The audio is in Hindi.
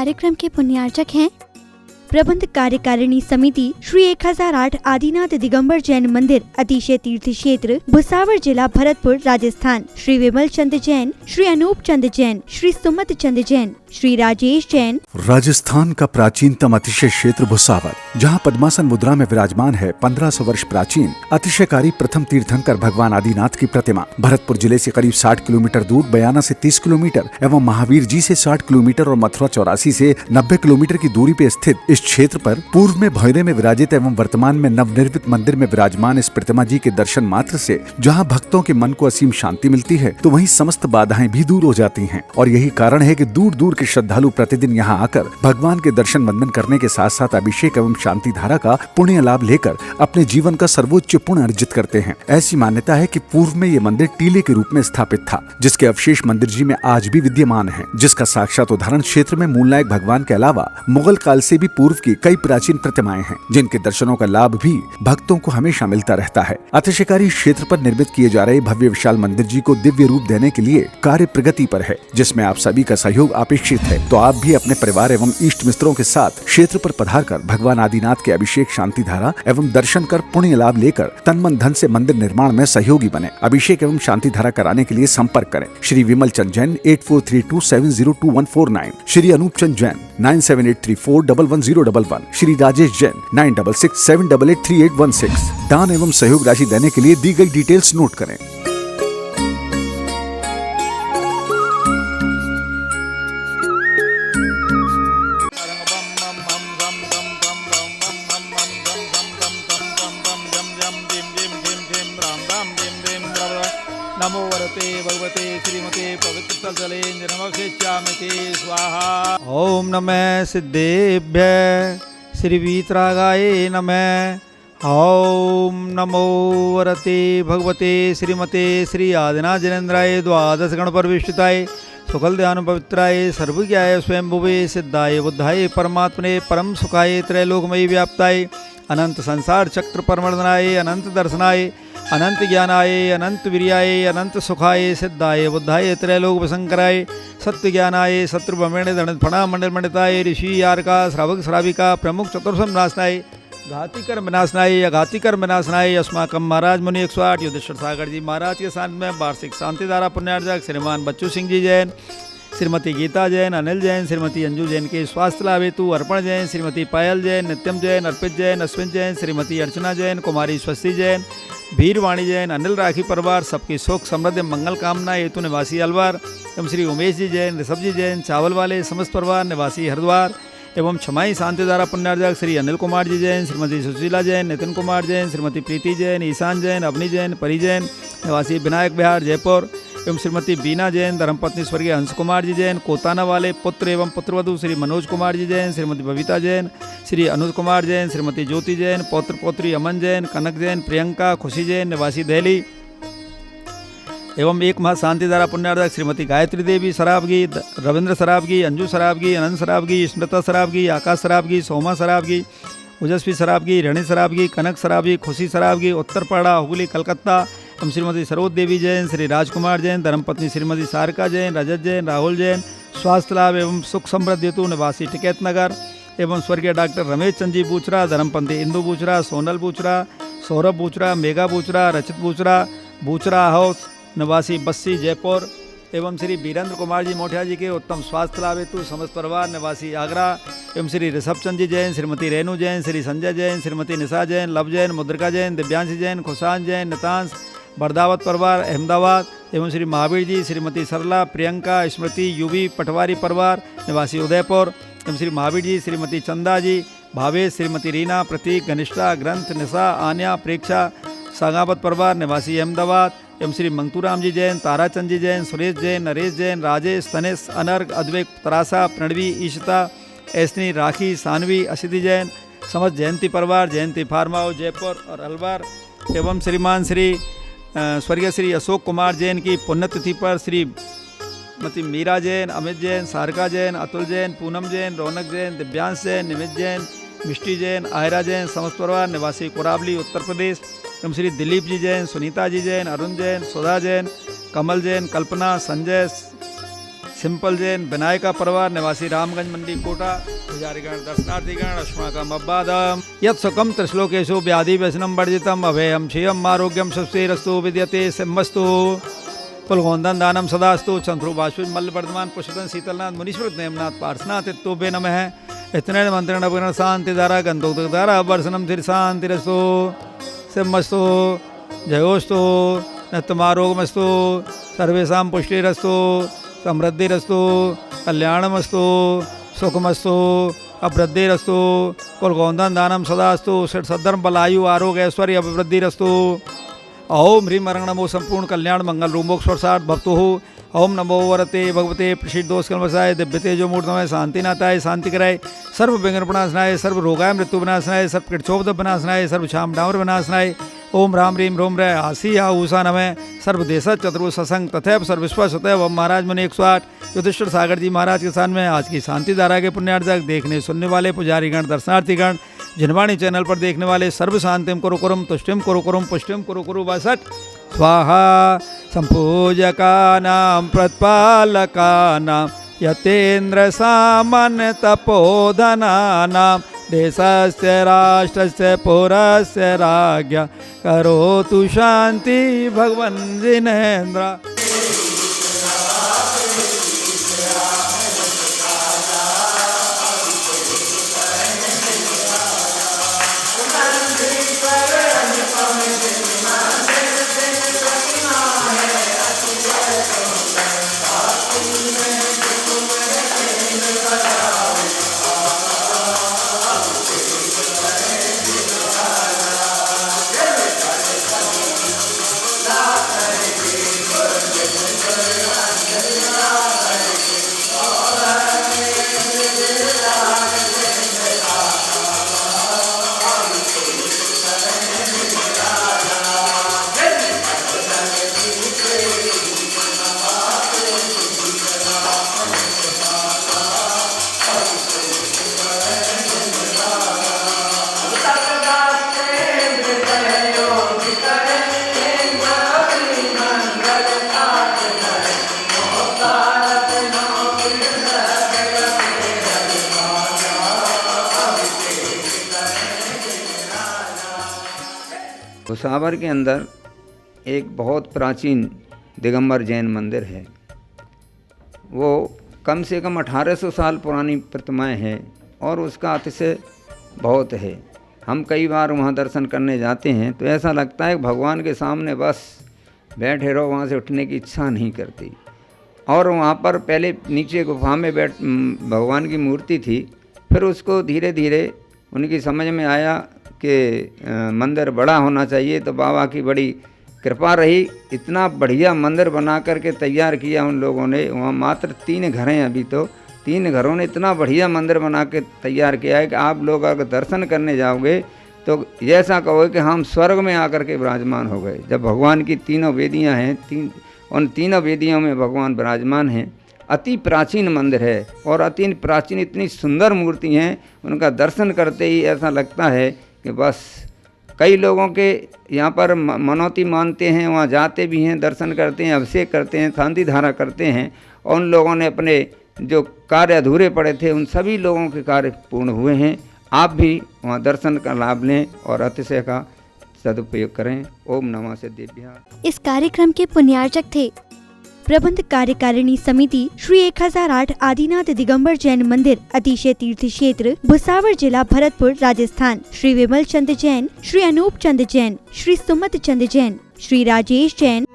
कार्यक्रम के पुण्यार्चक हैं प्रबंध कार्यकारिणी समिति श्री 1008 आदिनाथ दिगंबर जैन मंदिर अतिशय तीर्थ क्षेत्र भुसावर जिला भरतपुर राजस्थान, श्री विमल चंद जैन, श्री अनूप चंद जैन, श्री सुमत चंद जैन, श्री राजेश जैन। राजस्थान का प्राचीनतम अतिशय क्षेत्र भुसावर, जहाँ पद्मासन मुद्रा में विराजमान है 1500 वर्ष प्राचीन अतिशयकारी प्रथम तीर्थंकर भगवान आदिनाथ की प्रतिमा। भरतपुर जिले से करीब 60 किलोमीटर दूर, बयाना से 30 किलोमीटर एवं महावीर जी से 60 किलोमीटर और मथुरा 84 से 90 किलोमीटर की दूरी पे स्थित इस क्षेत्र पर पूर्व में भौरे में विराजित एवं वर्तमान में नवनिर्मित मंदिर में विराजमान इस प्रतिमा जी के दर्शन मात्र से जहाँ भक्तों के मन को असीम शांति मिलती है, तो वहीं समस्त बाधाएं भी दूर हो जाती हैं। और यही कारण है कि दूर दूर के श्रद्धालु प्रतिदिन यहाँ आकर भगवान के दर्शन वंदन करने के साथ साथ अभिषेक एवं शांति धारा का पुण्य लाभ लेकर अपने जीवन का सर्वोच्च पुण्य अर्जित करते हैं। ऐसी मान्यता है कि पूर्व में ये मंदिर टीले के रूप में स्थापित था, जिसके अवशेष मंदिर जी में आज भी विद्यमान है, जिसका साक्षात उदाहरण क्षेत्र में मूलनायक भगवान के अलावा मुगल काल से भी पूर्व की कई प्राचीन प्रतिमाएं हैं, जिनके दर्शनों का लाभ भी भक्तों को हमेशा मिलता रहता है। अतिशयकारी क्षेत्र पर निर्मित किए जा रहे भव्य विशाल मंदिर जी को दिव्य रूप देने के लिए कार्य प्रगति पर है, जिसमें आप सभी का सहयोग अपेक्षित है। तो आप भी अपने परिवार एवं इष्ट मित्रों के साथ क्षेत्र पर पधार कर भगवान आदिनाथ के अभिषेक शांति धारा एवं दर्शन कर पुण्य लाभ लेकर तन मन धन से मंदिर निर्माण में सहयोगी बने। अभिषेक एवं शांति धारा कराने के लिए संपर्क करें श्री विमल चंद जैन 8432702149, श्री अनूप चंद जैन 9783411011, श्री राजेश जैन 9667883816। दान एवं सहयोग राशि देने के लिए दी गई डिटेल्स नोट करें। नमो वरते भगवते श्रीमते पवित्र जलेन्द्र नमस्कृत्यामि स्वाहा। ओम नमः सिद्धेभ्य श्री वीतरागाय नमः। ओम नमो वरते भगवते श्रीमते श्री आदिनाथ जनेन्द्राय द्वादश गण परविष्टिताय सुकल ध्यान पवित्राय सर्वज्ञाय स्वयंभुवे सिद्धाय बुद्धाय परमात्मने परम सुखाय त्रैलोकमयी व्याप्ताय अनंत संसार चक्र परमर्दनाय अनंत दर्शनाय अनंत ज्ञानाय अनंत वीर्याय अनंत सुखाय सिद्धाय बुद्धाय त्रैलोक वसंकराय सत्य ज्ञानाय शत्रुभ्रमणे दंड फणा मंडल मंडिताय ऋषि यारका श्रावक श्राविका प्रमुख चतुर्सम नाशनाय घाती कर्म विनाशनाय अघाती कर्म विनाशनाय अस्माकम महाराज मुनि 108 युद्धेश्वर सागर जी महाराज के साथ में वार्षिक शांति धारा पुण्यार्जक श्रीमान बच्चू सिंह जी जैन, श्रीमती गीता जैन, अनिल जैन, श्रीमती अंजू जैन के स्वास्थ्य लाभ हेतु अर्पण जैन, श्रीमती पायल जैन, नित्यम जैन, अर्पित जैन, अश्विन जैन, श्रीमती अर्चना जैन, कुमारी स्वस्ति जैन, भीरवाणी जैन, अनिल राखी परिवार सबकी सुख समृद्धि मंगल कामना हेतु निवासी अलवार एवं श्री उमेश जी जैन, ऋषभ जी जैन, चावल वाले समस्त परिवार निवासी हरिद्वार एवं छमाई शांतिधारा पुण्यार्जक श्री अनिल कुमार जी जैन, श्रीमती सुशीला जैन, नितिन कुमार जैन, श्रीमती प्रीति जैन, ईशान जैन, अवनी जैन, परी जैन निवासी विनायक विहार जयपुर एवं श्रीमती बीना जैन, धर्मपत्नी स्वर्गीय हंस कुमार जी जैन, कोताना वाले पुत्र एवं पुत्रवधु श्री मनोज कुमार जी जैन, श्रीमती बबीता जैन, श्री अनुज कुमार जैन, श्रीमती ज्योति जैन, पौत्र पौत्री अमन जैन, कनक जैन, प्रियंका, खुशी जैन निवासी दिल्ली एवं एक माह शांतिधारा पुण्यार्जक श्रीमती गायत्री देवी सराबगी, रविंद्र सराबगी, अंजू सराबगी, अनंत सराबगी, स्मृता सराबगी, आकाश सराबगी, सोमा सराबगी, ओजस्वी सराबगी, रणि सराबगी, कनक सराबगी, खुशी सराबगी, उत्तरपाड़ा हुगली कलकत्ता एवं श्रीमती सरोज देवी जैन, श्री राजकुमार जैन, धर्मपत्नी श्रीमती सारिका जैन, रजत जैन, राहुल जैन स्वास्थ्य लाभ एवं सुख समृद्धि हेतु निवासी टिकैत नगर एवं स्वर्गीय डॉक्टर रमेश चंद जी बूचरा, धर्मपंथी इंदू बूचरा, सोनल बूचरा, सौरभ बूचरा, मेघा बूचरा, रचित बूचरा, बूचरा हाउस निवासी बस्सी जयपुर एवं श्री वीरेंद्र कुमार जी मोठिया जी के उत्तम स्वास्थ्य लाभ हेतु समस्त परिवार निवासी आगरा एवं श्री ऋषभ चंद जी जैन, श्रीमती रेणु जैन, श्री संजय जैन, श्रीमती निशा जैन, लव जैन, मुद्रिका जैन, दिव्यांशी जैन, खुशान जैन, नितांश बरदावत परिवार अहमदाबाद एवं श्री महावीर जी, श्रीमती सरला, प्रियंका, स्मृति, युवी पटवारी परिवार निवासी उदयपुर एवं श्री महावीर जी, श्रीमती चंदा जी, भावेश, श्रीमती रीना, प्रतीक, घनिष्ठा, ग्रंथ, निशा, आन्या, प्रेक्षा सांगावत परिवार निवासी अहमदाबाद एवं श्री मंगतूराम जी जैन, ताराचंद जी जैन, सुरेश जैन, नरेश जैन, राजेश, तनेश, अनर्ग, अद्वैत, तरासा, प्रणवी, ईशिता, ऐसनी, राखी, सानवी, असिधि जैन समस्त जयंती परिवार, जयंती फार्म हाउस जयपुर और अलवर एवं श्रीमान श्री स्वर्गीय श्री अशोक कुमार जैन की पुण्यतिथि पर श्रीमती मीरा जैन, अमित जैन, सारिका जैन, अतुल जैन, पूनम जैन, रौनक जैन, दिव्यांश जैन, निमित जैन, मिष्टी जैन, आयरा जैन समस्त परिवार निवासी कोरावली उत्तर प्रदेश एवं श्री दिलीप जी जैन, सुनीता जी जैन, अरुण जैन, सुधा जैन, कमल जैन, कल्पना, संजय, सिंपल जैन विनायका परिवार निवासी रामगंज मंडी कोटा पुजारीगण दर्शनार्थीगण अस्माकं अब्बादम यत् सुखम त्रिश्लोकेषु व्याधि व्यसनम वर्जितम अभयम क्षयम आरोग्यम सुस्थिरस्तु विद्यते सिंहस्तु पुलगोंदन दानम सदास्तु चंद्रु बाष्पीज मल्ल वर्धमान पुष्पन शीतलनाथ मुनीश्वर नेमनाथ पार्श्वनाथ इत्तुभ्ये नमः इतने मंत्रण अपगण शांति धारा गंधोक्त धारा वर्षनम थिर शांतिरस्तु सिंहस्तु जयोस्तु नत्तमारोगमस्तु सर्वेषां पुष्टिरस्तु समृद्धिरस्तु कल्याणमस्तु सुखमस्तु अवृद्धिरस्तु कुलगोंदन दानम सदास्तु सद्धर्म बलायु आरोग्य ऐश्वर्य अभिवृद्धिरस्तु ओम ह्रीम अरंग नमो संपूर्ण कल्याण मंगल रूमोक्ष वर्षार्थ भक्तु ओम नमो वरते भगवते प्रसिद्ध दोष कलमसाय दिव्य तेजो मूर्तमय शांतिनाथाय शांति कराय सर्व विघ्न विनाशनाय सर्व रोगाय मृत्यु विनाशनाय सर्व कृच्छोभ विनाशनाय सर्व छाम डामर विनाशनाय ओम राम रीम रोम रे आसी हा ऊषा नमः सर्वदेश चतुर्भुज सत्संग तथैव सर्विश्व सतैव महाराज मुनि 108 युधिष्ठिर सागर जी महाराज के साथ में आज की शांति धारा के पुण्यार्जक देखने सुनने वाले पुजारीगण दर्शनार्थीगण जिनवाणी चैनल पर देखने वाले सर्व शांतिम कुरु कुरुम तुष्टिम कुरु कुरुम पुष्टिम कुरु कुरु वसट स्वाहा संपूजकानां प्रतिपालकानां यतेन्द्र सामन तपोधनानां देशस्य राष्ट्रस्य पुरस्य राज्ञ करोतु शांति भगवन् जिनेन्द्र। भुसावर के अंदर एक बहुत प्राचीन दिगंबर जैन मंदिर है। वो कम से कम 1800 साल पुरानी प्रतिमाएं हैं और उसका अतिशय बहुत है। हम कई बार वहाँ दर्शन करने जाते हैं तो ऐसा लगता है भगवान के सामने बस बैठे रहो, वहाँ से उठने की इच्छा नहीं करती। और वहाँ पर पहले नीचे गुफा में भगवान की मूर्ति थी, फिर उसको धीरे धीरे उनकी समझ में आया कि मंदिर बड़ा होना चाहिए, तो बाबा की बड़ी कृपा रही। इतना बढ़िया मंदिर बना करके तैयार किया उन लोगों ने। वहाँ मात्र 3 घर हैं अभी, तो 3 घरों ने इतना बढ़िया मंदिर बना के तैयार किया है कि आप लोग अगर दर्शन करने जाओगे तो ऐसा कहो कि हम स्वर्ग में आकर के विराजमान हो गए। जब भगवान की 3 वेदियाँ हैं, उन 3 वेदियों में भगवान विराजमान हैं। अति प्राचीन मंदिर है और अति प्राचीन इतनी सुंदर मूर्ति हैं, उनका दर्शन करते ही ऐसा लगता है कि बस। कई लोगों के यहाँ पर मनौती मानते हैं, वहाँ जाते भी हैं, दर्शन करते हैं, अभिषेक करते हैं, शांति धारा करते हैं और उन लोगों ने अपने जो कार्य अधूरे पड़े थे उन सभी लोगों के कार्य पूर्ण हुए हैं। आप भी वहाँ दर्शन का लाभ लें और अतिशय का सदुपयोग करें। ओम नमः सिद्धेभ्यः। इस कार्यक्रम के पुण्यार्चक थे प्रबंध कार्यकारिणी समिति श्री 1008 आदिनाथ दिगंबर जैन मंदिर अतिशय तीर्थ क्षेत्र भुसावर जिला भरतपुर राजस्थान, श्री विमल चंद जैन, श्री अनूप चंद जैन, श्री सुमत चंद जैन, श्री राजेश जैन।